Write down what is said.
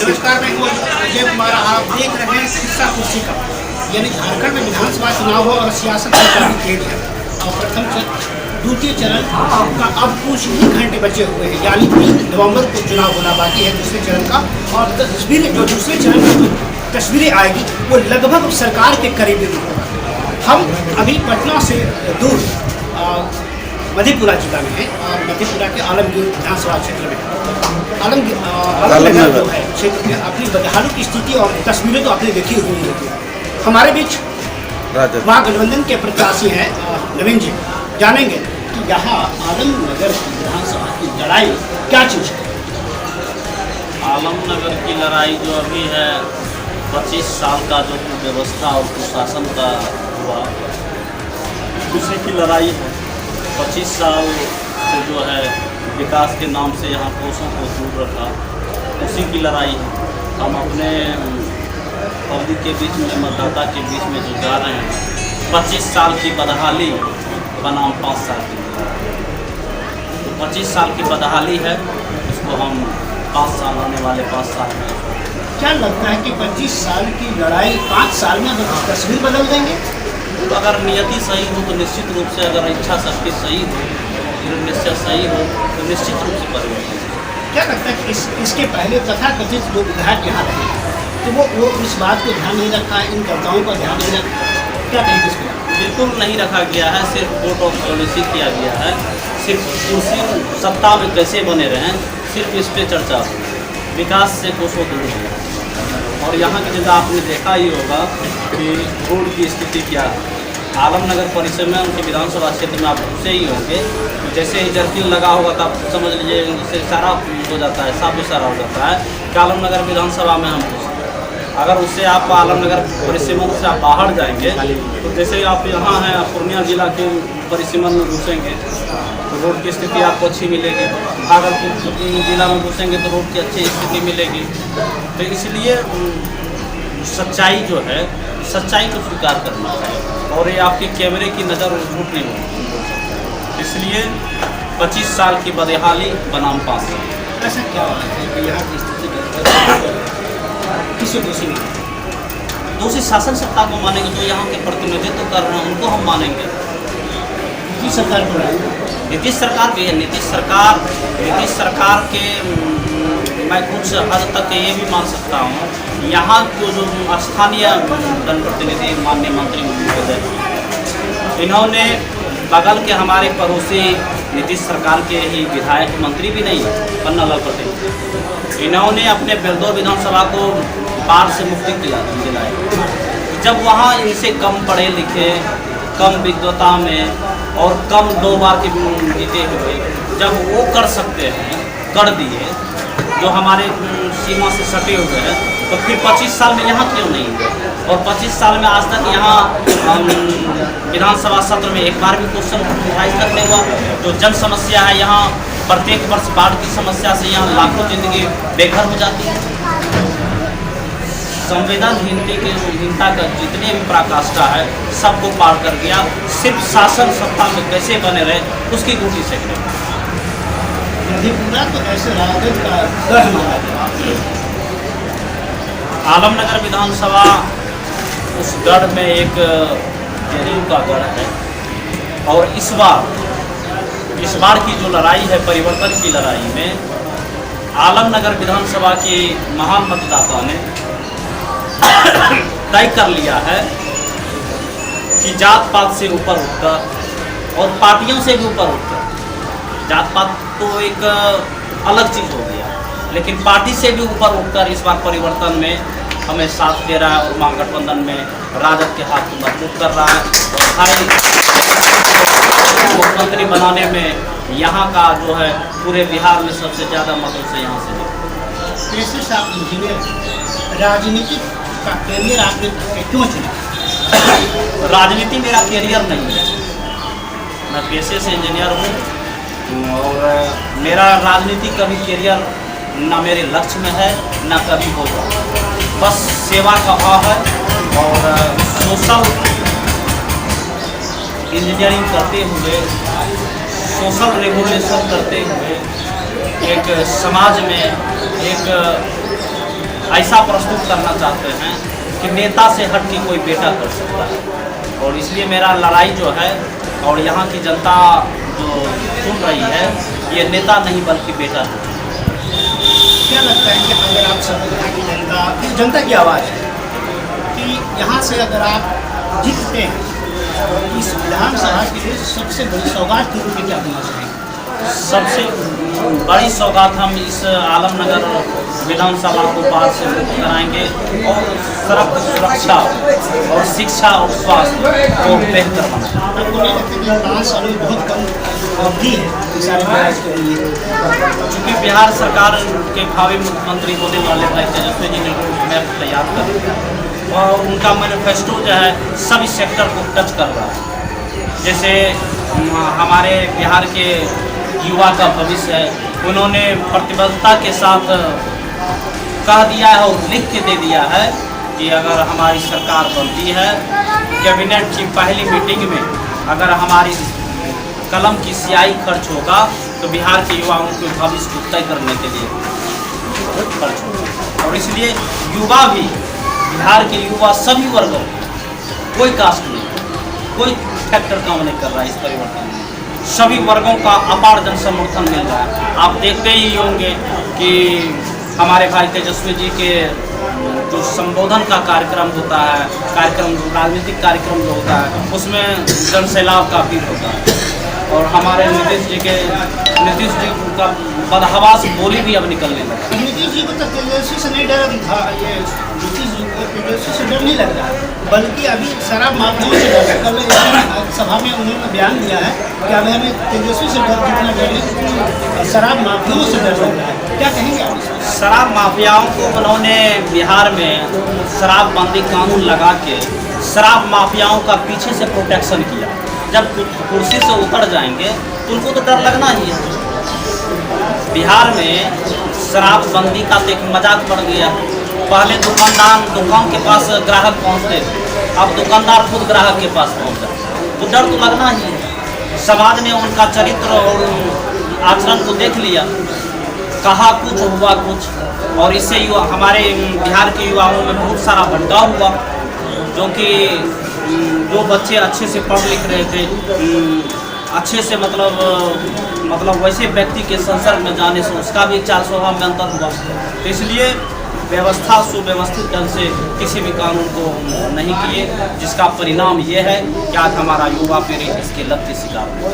नमस्कार, मैं हूँ अजय कुमार। आप देख रहे हैं शिक्षा कुर्सी का, यानी झारखंड में विधानसभा चुनाव हो और सियासत का काफी तेज है। और प्रथम द्वितीय चरण का अब कुछ ही घंटे बचे हुए हैं, यानी 3 नवंबर को चुनाव होना बाकी है दूसरे चरण का। और तस्वीरें जो दूसरे चरण की तस्वीरें आएगी वो लगभग सरकार के करीब होगा। हम अभी पटना से दूर मधेपुरा जिला में है और मधेपुरा के आलमगीर विधानसभा क्षेत्र में आलमनगर जो है क्षेत्र में अपनी बदहाली की स्थिति और तस्वीरें तो आपने देखी हुई होगी। हमारे बीच महागठबंधन के प्रत्याशी हैं नवीन जी। जानेंगे कि यहाँ आलमनगर विधानसभा की लड़ाई क्या चीज़ है। आलमनगर की लड़ाई जो अभी है 25 साल का जो व्यवस्था और प्रशासन का हुआ उसी की लड़ाई है। 25 साल से जो है विकास के नाम से यहाँ कोसों को दूर रखा, उसी की लड़ाई है। हम अपने पब्लिक के बीच में, मतदाता के बीच में जो जा रहे हैं 25 साल की बदहाली बनाम 5 साल की। तो 25 साल की बदहाली है, इसको हम 5 साल आने वाले 5 साल में। क्या लगता है कि 25 साल की लड़ाई 5 साल में तस्वीर बदल देंगे? तो अगर नियति सही हो तो निश्चित रूप से, अगर इच्छा शक्ति सही हो, निश्चय सही हो तो निश्चित रूप से परिवर्तन। क्या लगता है कि इसके पहले तथाकथित जो विधायक यहाँ रहे तो वो इस बात को ध्यान नहीं रखा है, इन कर्ताओं का ध्यान नहीं रखा? क्या कहेंगे इस पर? बिल्कुल नहीं रखा गया है, सिर्फ कोर्ट ऑफ पॉलिसी किया गया है। सिर्फ कुर्सी सत्ता में कैसे बने रहें, सिर्फ इस पर चर्चा हो, विकास से कोसों दूर है। और यहाँ की जगह आपने देखा ही होगा कि रोड की स्थिति क्या है। आलमनगर परिसर में उनके विधानसभा क्षेत्र में आप घुसे ही होंगे, जैसे ही जर्किन लगा होगा तो आप समझ लीजिए उससे सारा हो जाता है, साफ इशारा हो जाता है कि आलमनगर विधानसभा में हम घुसे। अगर उससे आप आलमनगर परिसीमन से आप बाहर जाएंगे तो जैसे ही आप यहाँ हैं पूर्णिया जिला के परिसीमन में घुसेंगे तो रोड की स्थिति आपको अच्छी मिलेगी। भागलपुर जिला में घुसेंगे तो रोड की अच्छी स्थिति मिलेगी। तो इसलिए सच्चाई जो है, सच्चाई को स्वीकार करना है और ये आपके कैमरे की नज़र झूठ नहीं होती। इसलिए 25 साल की बदहाली बनाम 5 साल। ऐसा क्या है कि यहाँ की स्थिति किसी दोषी नहीं? दोषी शासन सत्ता को मानेंगे, जो यहाँ के प्रतिनिधित्व कर रहे हैं उनको हम मानेंगे। नीतीश सरकार को नीतीश सरकार भी है। नीतीश सरकार के मैं कुछ हद तक ये भी मान सकता हूँ, यहाँ जो स्थानीय जनप्रतिनिधि माननीय मंत्री महोदय, इन्होंने बगल के हमारे पड़ोसी नीतीश सरकार के ही विधायक, मंत्री भी नहीं पन्नालाल पटेल, इन्होंने अपने बेलदौर विधानसभा को बाढ़ से मुक्ति दिलाई। जब वहाँ इनसे कम पढ़े लिखे, कम विद्वता में और कम 2 बार के जीते हुए जब वो कर सकते हैं, कर दिए जो हमारे सीमा से सटे हुए हैं, तो फिर 25 साल में यहाँ क्यों नहीं हुए? और 25 साल में आज तक यहाँ विधानसभा सत्र में एक बार भी क्वेश्चन उठाई तक नहीं हुआ। जो जन समस्या है यहाँ, प्रत्येक वर्ष बाढ़ की समस्या से यहाँ लाखों जिंदगी बेघर हो जाती है। संवेदनहीनता का जितने भी पराकाष्ठा है सबको पार कर गया। सिर्फ शासन सत्ता में कैसे बने रहे उसकी ड्यूटी से मधेपुरा तो ऐसे राजद का गढ़ माना गया। आलमनगर विधानसभा उस गढ़ में एक जदयू का गढ़ है। और इस बार की जो लड़ाई है, परिवर्तन की लड़ाई में आलमनगर विधानसभा के महान मतदाता ने तय कर लिया है कि जात पात से ऊपर उठकर और पार्टियों से भी ऊपर उठकर, जात पात तो एक अलग चीज़ हो गया, लेकिन पार्टी से भी ऊपर उठकर इस बार परिवर्तन में हमें साथ दे रहा है और महागठबंधन में राजद के हाथ को मजबूत कर रहा है। और भाई मुख्यमंत्री बनाने में यहाँ का जो है पूरे बिहार में सबसे ज़्यादा मदद से यहाँ से पेशे से आप इंजीनियर, राजनीति का करियर आपने क्यों चुना? राजनीति मेरा करियर नहीं है, मैं पेशे से इंजीनियर हूँ और मेरा राजनीति कभी करियर ना मेरे लक्ष्य में है ना कभी होगा। बस सेवा का भाव है और सोशल इंजीनियरिंग करते हुए, सोशल रेगुलेशन करते हुए एक समाज में एक ऐसा प्रस्तुत करना चाहते हैं कि नेता से हट के कोई बेटा कर सकता है। और इसलिए मेरा लड़ाई जो है, और यहाँ की जनता जो सुन रही है, ये नेता नहीं बल्कि बेटा है। क्या लगता है कि अगर आप संविधान की जनता की आवाज़ है कि यहाँ से अगर आप जीतते हैं तो इस विधानसभा के लिए सबसे बड़ी सौगात के रूप में क्या देना चाहेंगे? सबसे बड़ी सौगात हम इस आलमनगर विधानसभा को बाढ़ से मुक्त कराएंगे और सड़क सुरक्षा और शिक्षा और स्वास्थ्य को बेहतर बनाएंगे। आपको नहीं लगता कि 5 साल में बहुत कम अवधि है इस सारे प्रयास के लिए? चूँकि बिहार सरकार के भावी मुख्यमंत्री होने वाले भाई तेजस्वी जी ने मैप तैयार कर दिया और उनका मैनिफेस्टो जो है सभी सेक्टर को टच कर रहा है। जैसे हमारे बिहार के युवा का भविष्य है, उन्होंने प्रतिबद्धता के साथ कह दिया है और लिख के दे दिया है कि अगर हमारी सरकार बनती है, कैबिनेट की पहली मीटिंग में अगर हमारी कलम की स्याही खर्च होगा तो बिहार के युवाओं के भविष्य को तय करने के लिए खर्च होगा। और इसलिए युवा भी, बिहार के युवा सभी वर्गों, कोई कास्ट नहीं, कोई फैक्टर काम नहीं कर रहा है इस परिवर्तन में, सभी वर्गों का अपार जन समर्थन मिल रहा है। आप देखते ही होंगे कि हमारे भाई तेजस्वी जी के जो संबोधन का कार्यक्रम होता है, राजनीतिक कार्यक्रम जो होता है, उसमें जन सैलाब काफ़ी होता है। और हमारे नीतीश जी का बदहवास बोली भी अब निकलने लगा। नीतीश जी को तो तेजस्वी से नहीं डर था, ये नीतीश जी को तेजस्वी से डर नहीं लग रहा है, बल्कि अभी शराब माफियाओं से डर है। कल सभा में उन्होंने बयान दिया है कि अभी हमें तेजस्वी से डर जितना डर है, शराब माफियाओं से डर लग रहा है। क्या कहेंगे आप? शराब माफियाओं को उन्होंने बिहार में शराबबंदी कानून लगा के शराब माफियाओं का पीछे से प्रोटेक्शन किया। जब कुर्सी से उतर जाएंगे तो उनको तो डर लगना ही है। बिहार में शराबबंदी का तो एक मजाक बढ़ गया। पहले दुकान के पास ग्राहक पहुंचते थे, अब दुकानदार खुद ग्राहक के पास पहुंच जाए, तो डर तो लगना ही है। समाज ने उनका चरित्र और आचरण को देख लिया, कहा कुछ हुआ कुछ, और इससे हमारे बिहार के युवाओं में बहुत सारा भटकाव हुआ। जो बच्चे अच्छे से पढ़ लिख रहे थे, अच्छे से मतलब वैसे व्यक्ति के संसर्ग में जाने से उसका भी चाल स्वभाव में अंतर हुआ। तो इसलिए व्यवस्था सुव्यवस्थित ढंग से किसी भी कानून को नहीं किए, जिसका परिणाम ये है कि आज हमारा युवा पीढ़ी इसके लत के शिकार हुआ।